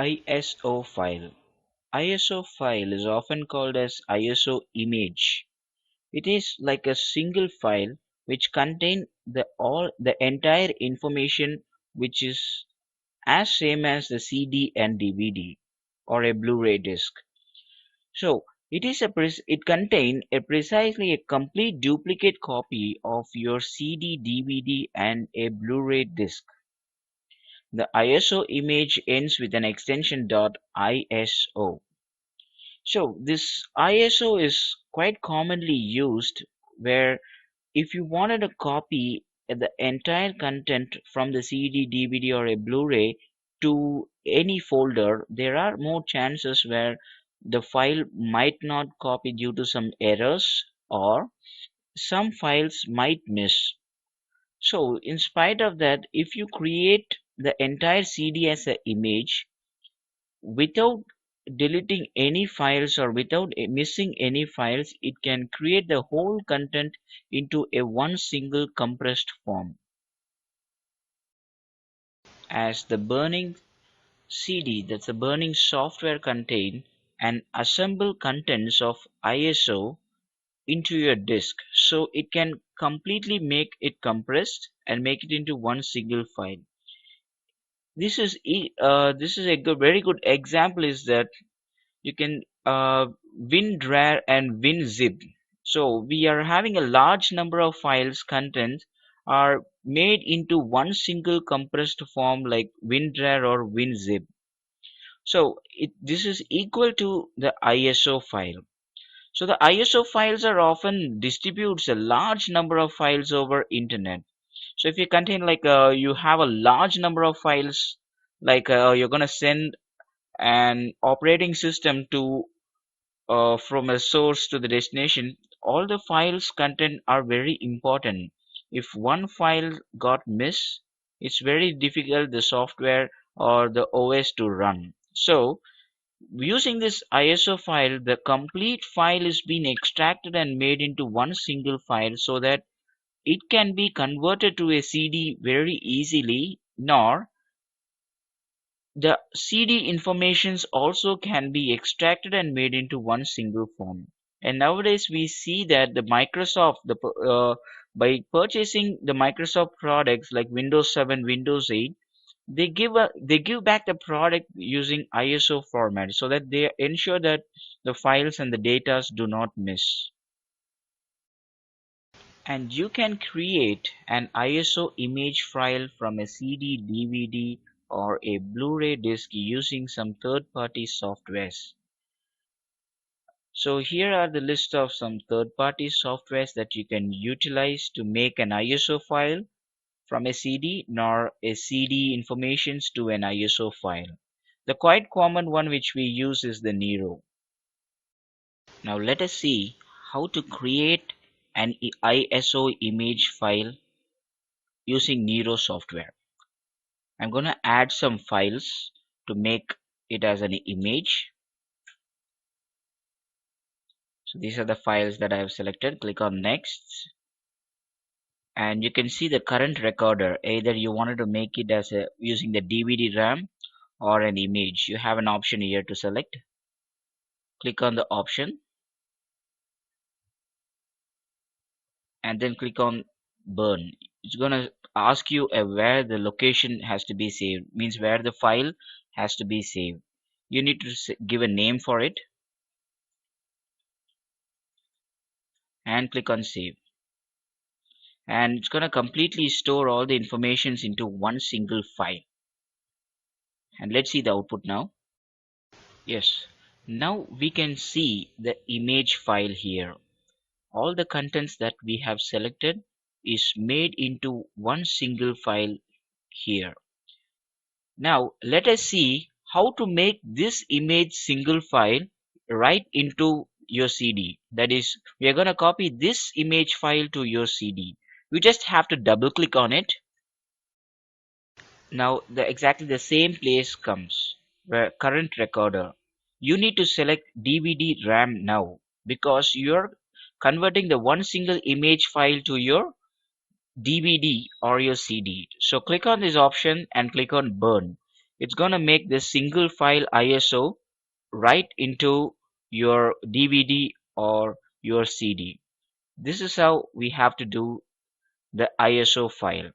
ISO file. ISO file is often called as ISO image. It is like a single file which contain the entire information, which is as same as the CD and DVD or a Blu-ray disc. So it contain a precisely a complete duplicate copy of your CD, DVD and a Blu-ray disc. The ISO image ends with an extension .iso. So this ISO is quite commonly used where if you wanted to copy the entire content from the CD, DVD or a Blu-ray to any folder, there are more chances where the file might not copy due to some errors or some files might miss. So in spite of that, if you create the entire CD as an image without deleting any files or without missing any files, it can create the whole content into a one single compressed form. As the burning CD, that's the burning software, contain and assemble contents of ISO into your disk, so it can completely make it compressed and make it into one single file. This is a very good example is that you can WinRAR and WinZip. So we are having a large number of files content are made into one single compressed form like WinRAR or WinZip. So this is equal to the ISO file. So the ISO files are often distributes a large number of files over internet. So if you contain like you have a large number of files, like you're gonna send an operating system to from a source to the destination, all the files content are very important. If one file got missed, it's very difficult the software or the OS to run. So using this ISO file, the complete file is being extracted and made into one single file so that it can be converted to a CD very easily, nor the CD informations also can be extracted and made into one single form. And nowadays we see that the by purchasing the Microsoft products like Windows 7, Windows 8, they give back the product using ISO format so that they ensure that the files and the data do not miss. And you can create an ISO image file from a CD, DVD, or a Blu-ray disc using some third-party softwares. So here are the list of some third-party softwares that you can utilize to make an ISO file from a CD nor a CD informations to an ISO file. The quite common one which we use is the Nero. Now let us see how to create an ISO image file using Nero software. I'm going to add some files to make it as an image. So these are the files that I have selected. Click on next. And you can see the current recorder. Either you wanted to make it as a using the DVD RAM or an image. You have an option here to select. Click on the option and then click on burn. It's gonna ask you where the location has to be saved, means where the file has to be saved. You need to give a name for it and click on save. And it's gonna completely store all the informations into one single file. And let's see the output now. Yes, now we can see the image file here. All the contents that we have selected is made into one single file here. Now let us see how to make this image single file right into your CD. That is, we are going to copy this image file to your CD. You just have to double click on it. Now exactly the same place comes where current recorder. You need to select DVD RAM now because you're converting the one single image file to your DVD or your CD. So click on this option and click on burn. It's gonna make this single file ISO right into your DVD or your CD. This is how we have to do the ISO file.